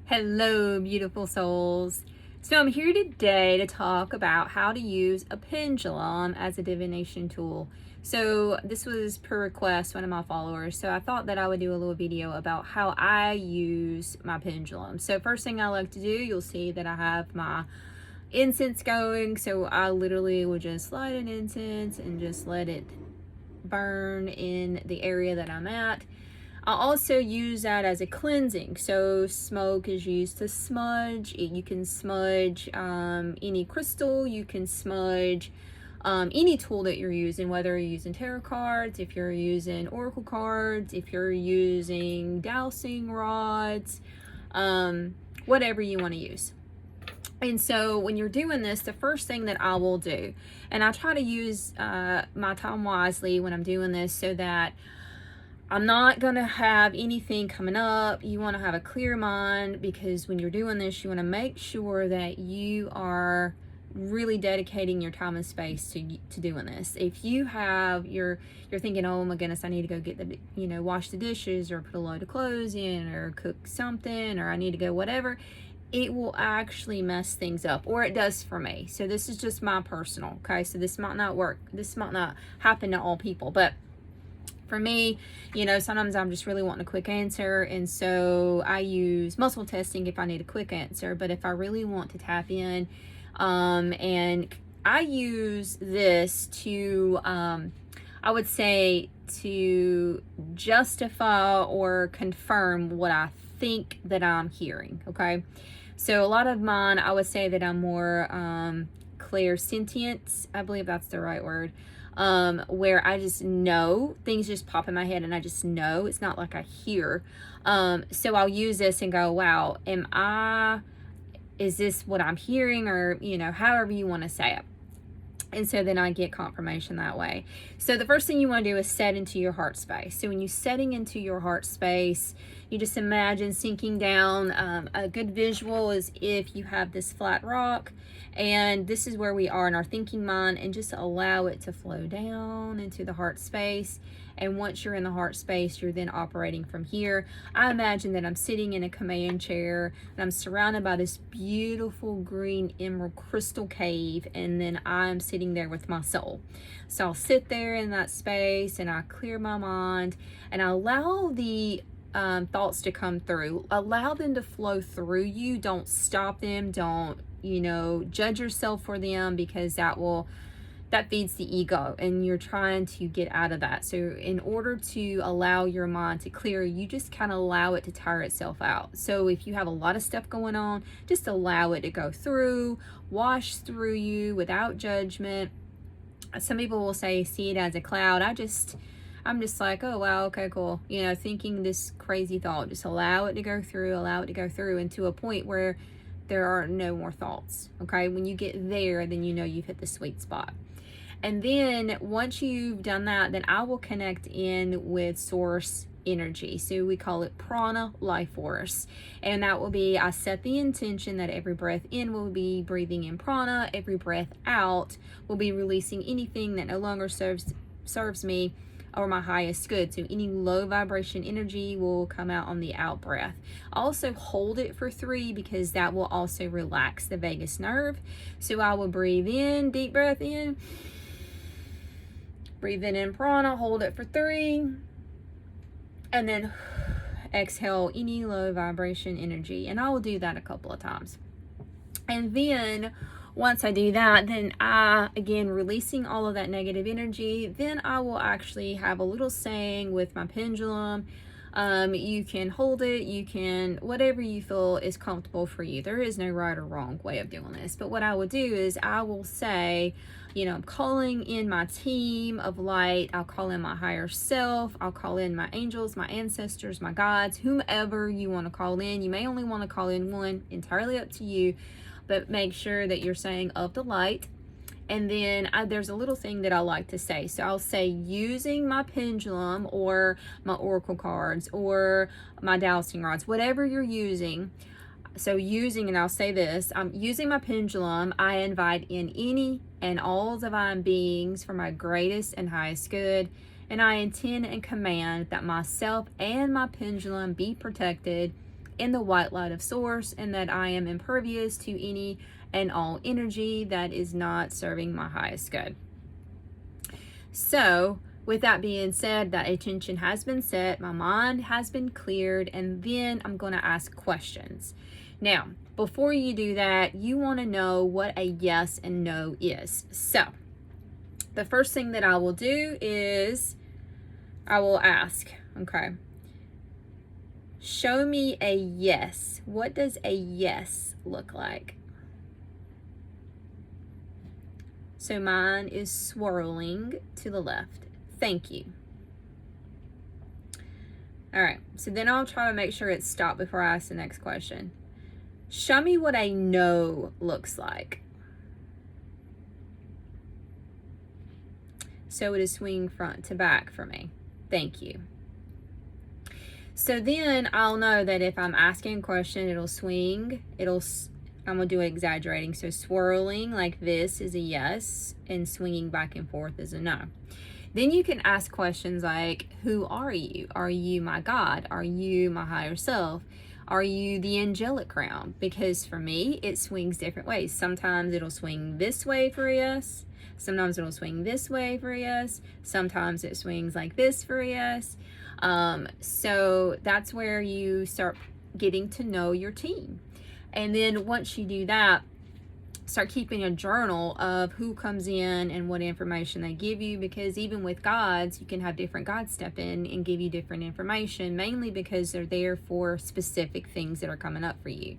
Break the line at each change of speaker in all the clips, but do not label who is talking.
Hello, beautiful souls. So, I'm here today to talk about how to use a pendulum as a divination tool. So, this was per request, one of my followers. So, I thought that I would do a little video about how I use my pendulum. So, first thing I like to do, you'll see that I have my incense going. So, I literally will just light an incense and just let it burn in the area that I'm at. I also use that as a cleansing. So smoke is used to smudge. You can smudge any crystal. You can smudge any tool that you're using, whether you're using tarot cards, if you're using oracle cards, if you're using dowsing rods, whatever you want to use. And so when you're doing this, the first thing that I will do, and I try to use my time wisely when I'm doing this so that I'm not going to have anything coming up. You want to have a clear mind, because when you're doing this, you want to make sure that you are really dedicating your time and space to doing this. If you have, you're thinking, oh my goodness, I need to go get the, wash the dishes or put a load of clothes in or cook something, or I need to go whatever, it will actually mess things up, or it does for me. So this is just my personal, okay? So this might not work. This might not happen to all people, but for me, sometimes I'm just really wanting a quick answer, and so I use muscle testing if I need a quick answer. But if I really want to tap in, and I use this to, I would say, to justify or confirm what I think that I'm hearing, okay? So a lot of mine, I would say that I'm more clairsentient, I believe that's the right word. Where I just know, things just pop in my head and I just know. It's not like I hear. So I'll use this and go, wow, is this what I'm hearing? Or, however you want to say it. And so then I get confirmation that way. So the first thing you want to do is set into your heart space. So when you're setting into your heart space, you just imagine sinking down. A good visual is if you have this flat rock, and this is where we are in our thinking mind, and just allow it to flow down into the heart space. And once you're in the heart space, you're then operating from here. I imagine that I'm sitting in a command chair and I'm surrounded by this beautiful green emerald crystal cave, and then I'm sitting there with my soul. So I'll sit there in that space and I clear my mind and I allow the thoughts to come through. Allow them to flow through you. Don't stop them. Don't, judge yourself for them, because that feeds the ego, and you're trying to get out of that. So in order to allow your mind to clear, you just kind of allow it to tire itself out. So if you have a lot of stuff going on, just allow it to go through, wash through you without judgment. Some people will say, see it as a cloud. I'm just like, oh, wow, okay, cool. Thinking this crazy thought, just allow it to go through, and to a point where there are no more thoughts, okay? When you get there, then you've hit the sweet spot. And then once you've done that, then I will connect in with source energy. So we call it prana, life force. And that will be, I set the intention that every breath in will be breathing in prana, every breath out will be releasing anything that no longer serves me or my highest good. So any low vibration energy will come out on the out breath. Also hold it for 3, because that will also relax the vagus nerve. So I will breathe in, deep breath in, breathe in prana, hold it for 3, and then exhale any low vibration energy. And I will do that a couple of times. And then once I do that, then I, again, releasing all of that negative energy, then I will actually have a little saying with my pendulum. You can hold it, you can, whatever you feel is comfortable for you. There is no right or wrong way of doing this. But what I will do is I will say, I'm calling in my team of light. I'll call in my higher self. I'll call in my angels, my ancestors, my guides, whomever you want to call in. You may only want to call in one, entirely up to you. But make sure that you're saying of the light. And then there's a little thing that I like to say. So I'll say, using my pendulum or my oracle cards or my dowsing rods, whatever you're using. So and I'll say this, I'm using my pendulum. I invite in any and all divine beings for my greatest and highest good. And I intend and command that myself and my pendulum be protected in the white light of source, and that I am impervious to any and all energy that is not serving my highest good. So with that being said, that attention has been set, my mind has been cleared, and then I'm going to ask questions. Now, before you do that, you want to know what a yes and no is. So the first thing that I will do is I will ask, okay, show me a yes. What does a yes look like? So mine is swirling to the left. Thank you. All right, so then I'll try to make sure it's stopped before I ask the next question. Show me what a no looks like. So it is swinging front to back for me. Thank you. So then I'll know that if I'm asking a question, it'll swing. I'm gonna do it exaggerating. So swirling like this is a yes, and swinging back and forth is a no. Then you can ask questions like, who are you? Are you my God? Are you my higher self? Are you the angelic realm? Because for me, it swings different ways. Sometimes it'll swing this way for a yes. Sometimes it'll swing this way for a yes. Sometimes it swings like this for a yes. So that's where you start getting to know your team. And then once you do that, start keeping a journal of who comes in and what information they give you, because even with gods, you can have different gods step in and give you different information, mainly because they're there for specific things that are coming up for you.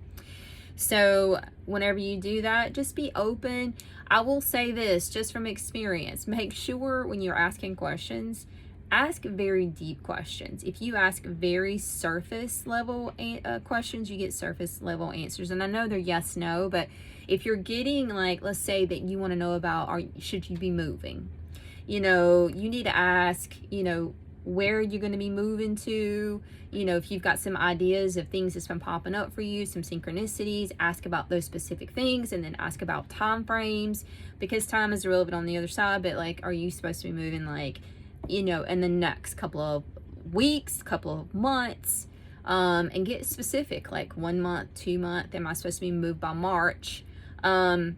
So whenever you do that, just be open. I will say this just from experience, make sure when you're asking questions, ask very deep questions. If you ask very surface level questions, you get surface level answers. And I know they're yes, no, but if you're getting, like, let's say that you want to know about, should you be moving? You need to ask, where you're going to be moving to. If you've got some ideas of things that's been popping up for you, some synchronicities, ask about those specific things, and then ask about time frames, because time is relevant on the other side. But like, are you supposed to be moving in the next couple of weeks, couple of months, and get specific, like 1 month, 2 month, am I supposed to be moved by March? And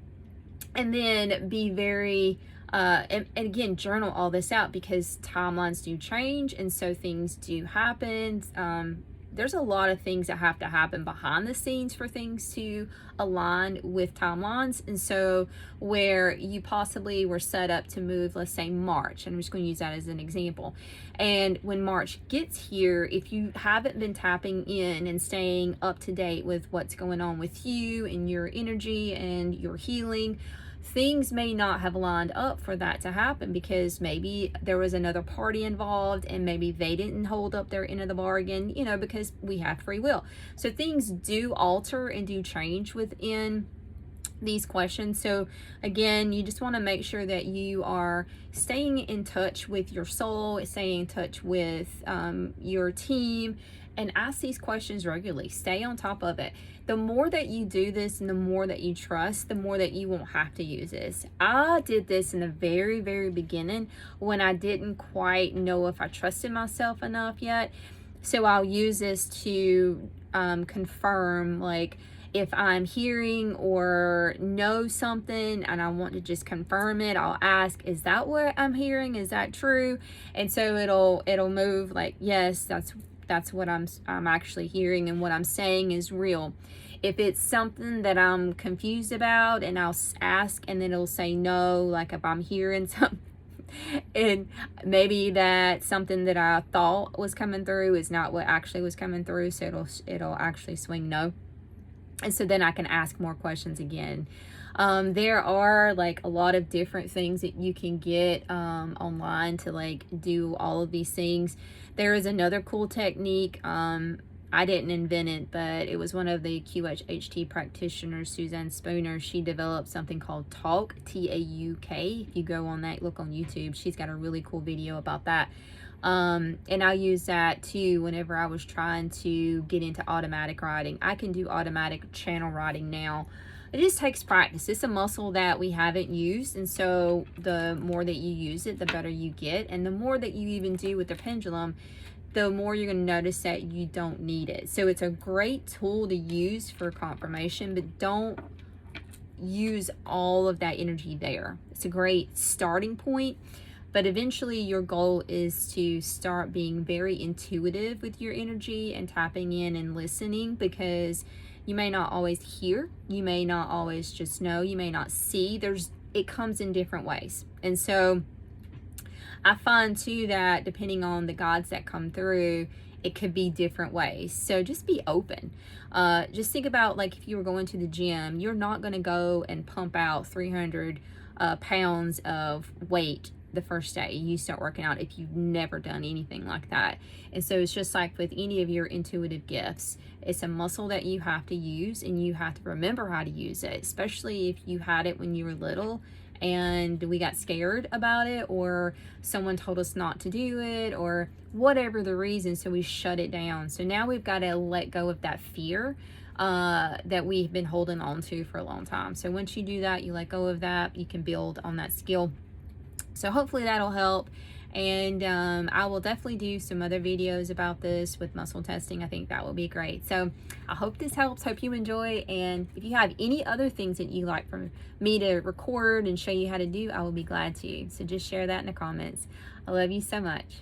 then be very, and again, journal all this out, because timelines do change, and so things do happen. There's a lot of things that have to happen behind the scenes for things to align with timelines. And so where you possibly were set up to move, let's say March, and I'm just going to use that as an example. And when March gets here, if you haven't been tapping in and staying up to date with what's going on with you and your energy and your healing, things may not have lined up for that to happen, because maybe there was another party involved and maybe they didn't hold up their end of the bargain, because we have free will. So things do alter and do change within these questions. So again, you just want to make sure that you are staying in touch with your soul, staying in touch with your team, and ask these questions regularly. Stay on top of it. The more that you do this and the more that you trust, the more that you won't have to use this. I did this in the very, very beginning when I didn't quite know if I trusted myself enough yet. So I'll use this to confirm, like, if I'm hearing or know something and I want to just confirm it, I'll ask, is that what I'm hearing? Is that true? And so it'll move like, yes, that's what I'm actually hearing, and what I'm saying is real. If it's something that I'm confused about, and I'll ask, and then it'll say no, like if I'm hearing something and maybe that something that I thought was coming through is not what actually was coming through, so it'll actually swing no. And so then I can ask more questions again. There are like a lot of different things that you can get online to like do all of these things. There is another cool technique. I didn't invent it, but it was one of the QHHT practitioners, Suzanne Spooner. She developed something called Talk, T-A-U-K. If you go on that, look on YouTube. She's got a really cool video about that. And I use that too whenever I was trying to get into automatic writing. I can do automatic channel writing now. It just takes practice. It's a muscle that we haven't used, and so the more that you use it, the better you get. And the more that you even do with the pendulum, the more you're going to notice that you don't need it. So it's a great tool to use for confirmation, but don't use all of that energy there. It's a great starting point, but eventually your goal is to start being very intuitive with your energy and tapping in and listening, because you may not always hear, you may not always just know, you may not see. It comes in different ways. And so I find too that depending on the guides that come through, it could be different ways. So just be open. Just think about, like, if you were going to the gym, you're not going to go and pump out 300 pounds of weight the first day you start working out if you've never done anything like that. And so it's just like with any of your intuitive gifts, it's a muscle that you have to use, and you have to remember how to use it, especially if you had it when you were little and we got scared about it, or someone told us not to do it, or whatever the reason, so we shut it down. So now we've got to let go of that fear that we've been holding on to for a long time. So once you do that, you let go of that, you can build on that skill. So hopefully that'll help. And I will definitely do some other videos about this with muscle testing. I think that will be great. So I hope this helps. Hope you enjoy. And if you have any other things that you like for me to record and show you how to do, I will be glad to. So just share that in the comments. I love you so much.